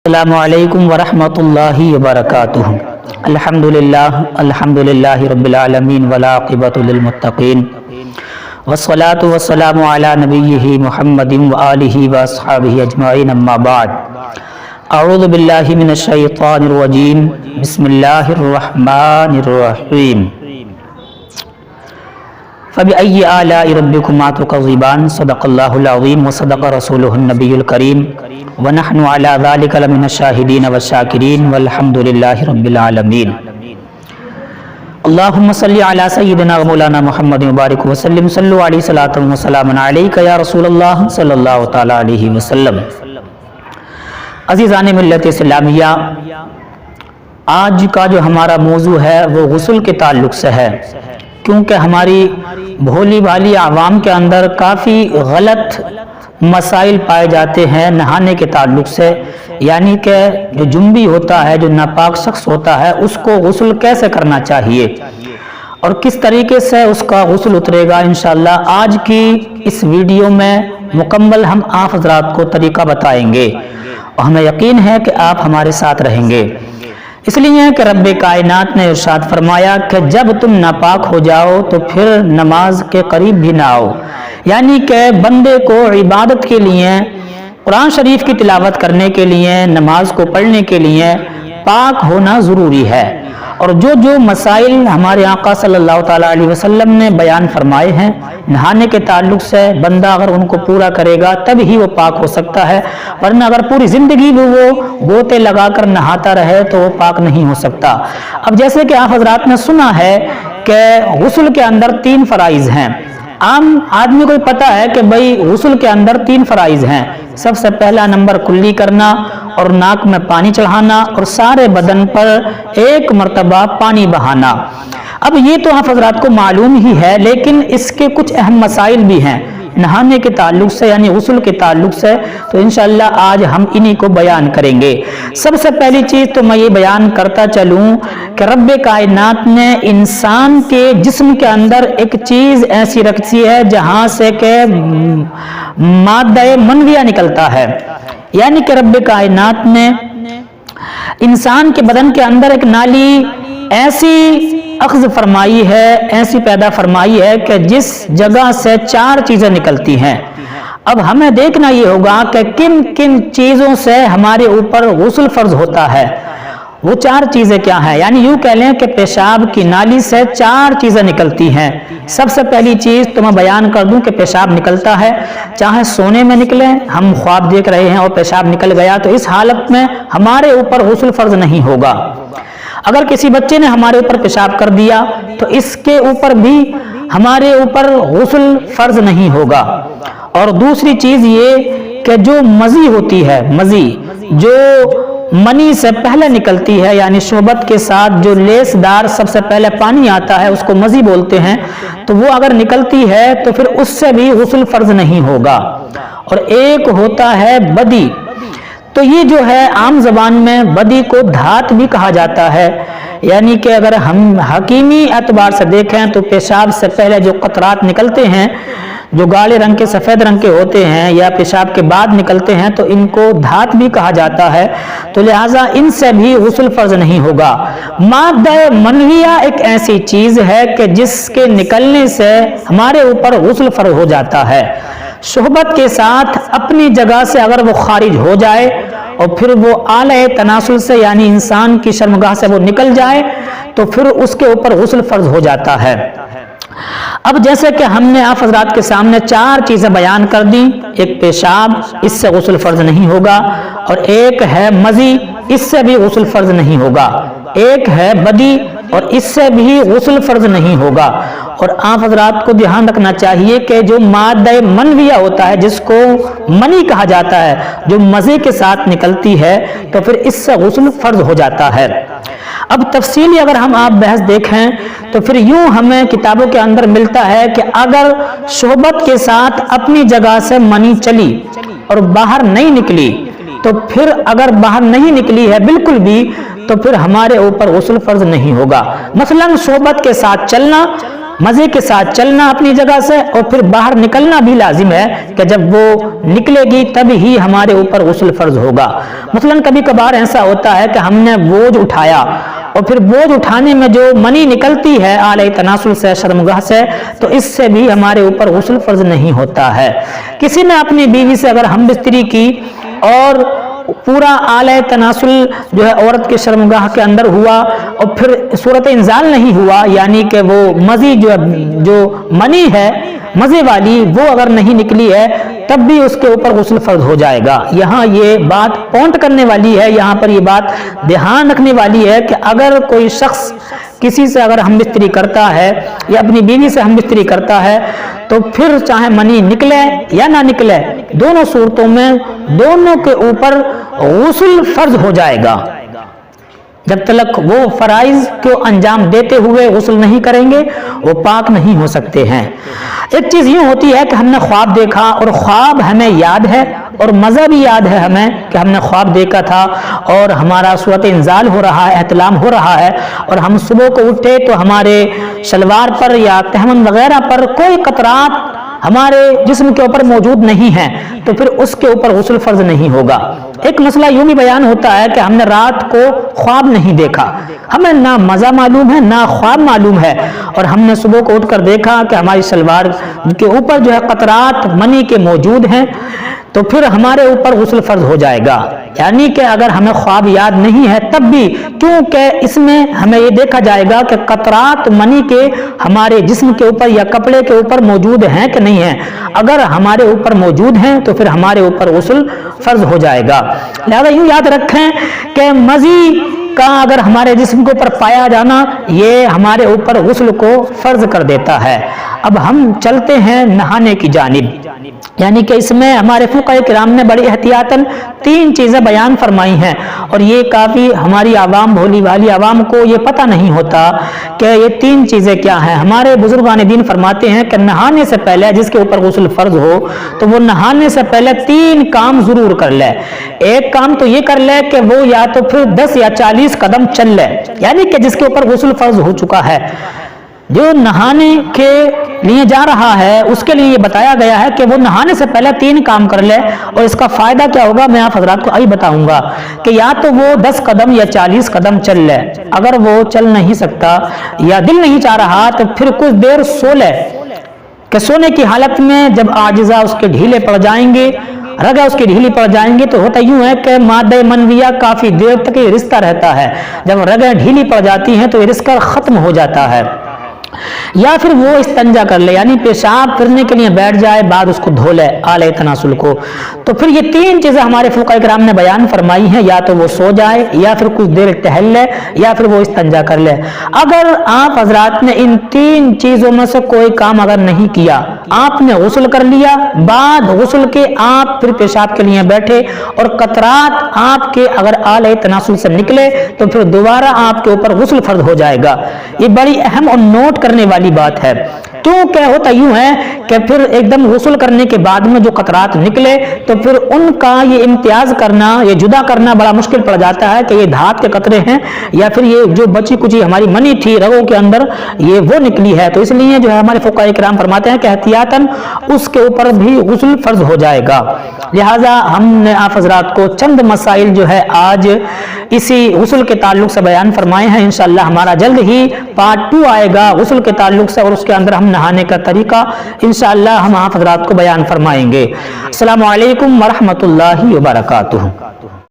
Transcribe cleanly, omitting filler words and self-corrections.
السلام علیکم ورحمۃ اللہ وبرکاتہ۔ الحمدللہ رب العالمین والعاقبۃ للمتقین والصلاة والسلام علی نبیہ محمد وآلہ واصحابہ اجمعین، اما بعد۔ اعوذ باللہ من الشیطان الرجیم، بسم اللہ الرحمن الرحیم۔ فبأي آلاء ربكما تكذبان، صدق اللہ العظیم وصدق رسولہ النبی الکریم، ونحن على ذلك لمن الشاہدین والشاکرین والحمد للہ رب العالمین۔ اللہم صلی علی سیدنا مولانا محمد مبارک وسلم، صلو علیہ صلاۃ وسلام علیک یا رسول اللہ صلی اللہ تعالی علیہ وسلم۔ عزیزان ملت اسلامیہ، آج کا جو ہمارا موضوع ہے وہ غسل کے تعلق سے ہے، کیونکہ ہماری بھولی بھالی عوام کے اندر کافی غلط مسائل پائے جاتے ہیں نہانے کے تعلق سے، یعنی کہ جو جنبی ہوتا ہے، جو ناپاک شخص ہوتا ہے، اس کو غسل کیسے کرنا چاہیے اور کس طریقے سے اس کا غسل اترے گا۔ انشاءاللہ آج کی اس ویڈیو میں مکمل ہم آپ حضرات کو طریقہ بتائیں گے، اور ہمیں یقین ہے کہ آپ ہمارے ساتھ رہیں گے، اس لیے کہ رب کائنات نے ارشاد فرمایا کہ جب تم ناپاک ہو جاؤ تو پھر نماز کے قریب بھی نہ آؤ، یعنی کہ بندے کو عبادت کے لیے، قرآن شریف کی تلاوت کرنے کے لیے، نماز کو پڑھنے کے لیے پاک ہونا ضروری ہے۔ اور جو مسائل ہمارے آقا صلی اللہ تعالیٰ علیہ وسلم نے بیان فرمائے ہیں نہانے کے تعلق سے، بندہ اگر ان کو پورا کرے گا تب ہی وہ پاک ہو سکتا ہے، ورنہ اگر پوری زندگی بھی وہ گوتے لگا کر نہاتا رہے تو وہ پاک نہیں ہو سکتا۔ اب جیسے کہ آپ حضرات نے سنا ہے کہ غسل کے اندر 3 فرائض ہیں۔ عام آدمی کو پتا ہے کہ بھئی غسل کے اندر 3 فرائض ہیں۔ سب سے پہلا نمبر کلی کرنا اور ناک میں پانی چڑھانا اور سارے بدن پر ایک مرتبہ پانی بہانا۔ اب یہ تو آپ حضرات کو معلوم ہی ہے، لیکن اس کے کچھ اہم مسائل بھی ہیں نہانے کے تعلق سے، یعنی غسل کے تعلق سے، تو انشاءاللہ آج ہم انہی کو بیان کریں گے۔ سب سے پہلی چیز تو میں یہ بیان کرتا چلوں کہ رب کائنات نے انسان کے جسم کے اندر ایک چیز ایسی رکھی ہے جہاں سے کہ مادہ منویہ نکلتا ہے، یعنی کہ رب کائنات نے انسان کے بدن کے اندر ایک نالی ایسی اخذ فرمائی ہے، ایسی پیدا فرمائی ہے کہ جس جگہ سے 4 چیزیں نکلتی ہیں۔ اب ہمیں دیکھنا یہ ہوگا کہ کن کن چیزوں سے ہمارے اوپر غسل فرض ہوتا ہے۔ وہ 4 چیزیں کیا ہیں؟ یعنی یوں کہہ لیں کہ پیشاب کی نالی سے 4 چیزیں نکلتی ہیں۔ سب سے پہلی چیز تو میں بیان کر دوں کہ پیشاب نکلتا ہے، چاہے سونے میں نکلے، ہم خواب دیکھ رہے ہیں اور پیشاب نکل گیا تو اس حالت میں ہمارے اوپر غسل فرض نہیں ہوگا۔ اگر کسی بچے نے ہمارے اوپر پیشاب کر دیا تو اس کے اوپر بھی ہمارے اوپر غسل فرض نہیں ہوگا۔ اور دوسری چیز یہ کہ جو مزی ہوتی ہے، مزی جو منی سے پہلے نکلتی ہے، یعنی شہبت کے ساتھ جو لیس دار سب سے پہلے پانی آتا ہے اس کو مزی بولتے ہیں، تو وہ اگر نکلتی ہے تو پھر اس سے بھی غسل فرض نہیں ہوگا۔ اور ایک ہوتا ہے بدی، تو یہ جو ہے عام زبان میں بدی کو دھات بھی کہا جاتا ہے، یعنی کہ اگر ہم حکیمی اعتبار سے دیکھیں تو پیشاب سے پہلے جو قطرات نکلتے ہیں جو گالے رنگ کے سفید رنگ کے ہوتے ہیں یا پیشاب کے بعد نکلتے ہیں تو ان کو دھات بھی کہا جاتا ہے، تو لہٰذا ان سے بھی غسل فرض نہیں ہوگا۔ مادہ منویہ ایک ایسی چیز ہے کہ جس کے نکلنے سے ہمارے اوپر غسل فرض ہو جاتا ہے۔ شہبت کے ساتھ اپنی جگہ سے اگر وہ خارج ہو جائے اور پھر وہ آلہ تناسل سے، یعنی انسان کی شرمگاہ سے وہ نکل جائے تو پھر اس کے اوپر غسل فرض ہو جاتا ہے۔ اب جیسے کہ ہم نے آپ حضرات کے سامنے 4 چیزیں بیان کر دی، ایک پیشاب، اس سے غسل فرض نہیں ہوگا، اور ایک ہے مزی، اس سے بھی غسل فرض نہیں ہوگا، ایک ہے بدی اور اس سے بھی غسل فرض نہیں ہوگا۔ اور آپ حضرات کو دھیان رکھنا چاہیے کہ جو مادہ منویہ ہوتا ہے، جس کو منی کہا جاتا ہے، جو مزے کے ساتھ نکلتی ہے تو پھر اس سے غسل فرض ہو جاتا ہے۔ اب تفصیلی اگر ہم آپ بحث دیکھیں تو پھر یوں ہمیں کتابوں کے اندر ملتا ہے کہ اگر شہبت کے ساتھ اپنی جگہ سے منی چلی اور باہر نہیں نکلی تو پھر اگر باہر نہیں نکلی ہے بالکل بھی تو پھر ہمارے اوپر غسل فرض نہیں ہوگا۔ مثلا شہبت کے ساتھ چلنا مزے کے ساتھ چلنا اپنی جگہ سے اور پھر باہر نکلنا بھی لازم ہے کہ جب وہ نکلے گی تب ہی ہمارے اوپر غسل فرض ہوگا۔ مثلاً کبھی کبھار ایسا ہوتا ہے کہ ہم نے بوجھ اٹھایا اور پھر بوجھ اٹھانے میں جو منی نکلتی ہے آلہ تناسل سے، شرمگاہ سے، تو اس سے بھی ہمارے اوپر غسل فرض نہیں ہوتا ہے۔ کسی نے اپنی بیوی سے اگر ہم بستری کی اور پورا آلہ تناسل جو ہے عورت کے شرمگاہ کے اندر ہوا اور پھر صورت انزال نہیں ہوا، یعنی کہ وہ مزی جو منی ہے مزے والی وہ اگر نہیں نکلی ہے تب بھی اس کے اوپر غسل فرض ہو جائے گا۔ یہاں یہ بات پوائنٹ کرنے والی ہے، یہاں پر یہ بات دھیان رکھنے والی ہے کہ اگر کوئی شخص کسی سے اگر ہم بستری کرتا ہے یا اپنی بیوی سے ہم بستری کرتا ہے تو پھر چاہے منی نکلے یا نہ نکلے، دونوں صورتوں میں دونوں کے اوپر غسل فرض ہو جائے گا۔ جب تک وہ فرائض کو انجام دیتے ہوئے غسل نہیں کریں گے وہ پاک نہیں ہو سکتے ہیں۔ ایک چیز یوں ہوتی ہے کہ ہم نے خواب دیکھا اور خواب ہمیں یاد ہے اور مزہ بھی یاد ہے ہمیں کہ ہم نے خواب دیکھا تھا اور ہمارا صورت انزال ہو رہا ہے، احتلام ہو رہا ہے، اور ہم صبح کو اٹھے تو ہمارے شلوار پر یا تہمن وغیرہ پر کوئی قطرات ہمارے جسم کے اوپر موجود نہیں ہیں تو پھر اس کے اوپر غسل فرض نہیں ہوگا۔ ایک مسئلہ یوں بھی بیان ہوتا ہے کہ ہم نے رات کو خواب نہیں دیکھا، ہمیں نہ مزہ معلوم ہے نہ خواب معلوم ہے، اور ہم نے صبح کو اٹھ کر دیکھا کہ ہماری شلوار کے اوپر جو ہے قطرات منی کے موجود ہیں تو پھر ہمارے اوپر غسل فرض ہو جائے گا۔ یعنی کہ اگر ہمیں خواب یاد نہیں ہے تب بھی، کیونکہ اس میں ہمیں یہ دیکھا جائے گا کہ قطرات منی کے ہمارے جسم کے اوپر یا کپڑے کے اوپر موجود ہیں کہ نہیں ہیں۔ اگر ہمارے اوپر موجود ہیں تو پھر ہمارے اوپر غسل فرض ہو جائے گا۔ لہذا یوں یاد رکھیں کہ مزی کا اگر ہمارے جسم کے اوپر پایا جانا یہ ہمارے اوپر غسل کو فرض کر دیتا ہے۔ اب ہم چلتے ہیں نہانے کی جانب، یعنی کہ اس میں ہمارے فقہاء کرام نے بڑی احتیاطاً 3 چیزیں بیان فرمائی ہیں، اور یہ کافی ہماری عوام، بھولی والی عوام کو یہ پتہ نہیں ہوتا کہ یہ 3 چیزیں کیا ہیں۔ ہمارے بزرگان دین فرماتے ہیں کہ نہانے سے پہلے جس کے اوپر غسل فرض ہو تو وہ نہانے سے پہلے 3 کام ضرور کر لے۔ ایک کام تو یہ کر لے کہ وہ یا تو پھر 10 یا 40 قدم چل لے، یعنی کہ جس کے اوپر غسل فرض ہو چکا ہے۔ جو نہانے کے لیے جا رہا ہے اس کے لیے یہ بتایا گیا ہے کہ وہ نہانے سے پہلے 3 کام کر لے، اور اس کا فائدہ کیا ہوگا میں آپ حضرات کو ابھی بتاؤں گا کہ یا تو وہ 10 قدم یا 40 قدم چل لے، اگر وہ چل نہیں سکتا یا دل نہیں چاہ رہا تو پھر کچھ دیر سو لے، کہ سونے کی حالت میں جب اعضاء اس کے ڈھیلے پڑ جائیں گے، رگیں اس کی ڈھیلی پڑ جائیں گے تو ہوتا یوں ہے کہ مادہ منویہ کافی دیر تک یہ رشتہ رہتا ہے، جب رگیں ڈھیلی پڑ جاتی ہیں تو یہ رشتہ ختم ہو جاتا ہے۔ یا پھر وہ استنجا کر لے، یعنی پیشاب کرنے کے لیے بیٹھ جائے، بعد اس کو دھو لے آلہ تناسل کو۔ تو پھر یہ 3 چیزیں ہمارے فقہاء کرام نے بیان فرمائی ہیں، یا تو وہ سو جائے یا پھر کچھ دیر ٹہل لے یا پھر وہ استنجا کر لے۔ اگر آپ حضرات نے ان 3 چیزوں میں سے کوئی کام اگر نہیں کیا، آپ نے غسل کر لیا، بعد غسل کے آپ پھر پیشاب کے لیے بیٹھے اور قطرات آپ کے اگر آلہ تناسل سے نکلے تو پھر دوبارہ آپ کے اوپر غسل فرض ہو جائے گا۔ یہ بڑی اہم اور نوٹ کرنے والی بات ہے، کیونکہ ہوتا یوں ہے کہ پھر ایک دم غسل کرنے کے بعد میں جو قطرات نکلے تو پھر ان کا یہ امتیاز کرنا، یہ جدا کرنا بڑا مشکل پڑ جاتا ہے کہ یہ دھات کے قطرے ہیں یا پھر یہ جو بچی کچی ہماری منی تھی رگوں کے اندر یہ وہ نکلی ہے۔ تو اس لیے جو ہے ہمارے فقہاء کرام فرماتے ہیں کہ احتیاطاً اس کے اوپر بھی غسل فرض ہو جائے گا۔ لہٰذا ہم نے آپ حضرات کو چند مسائل جو ہے آج اسی غسل کے تعلق سے بیان فرمائے ہیں۔ انشاءاللہ ہمارا جلد ہی پارٹ 2 آئے گا غسل کے تعلق سے، اور اس کے اندر ہم نہانے کا طریقہ انشاءاللہ ہم آپ حضرات کو بیان فرمائیں گے۔ السلام علیکم ورحمۃ اللہ وبرکاتہ۔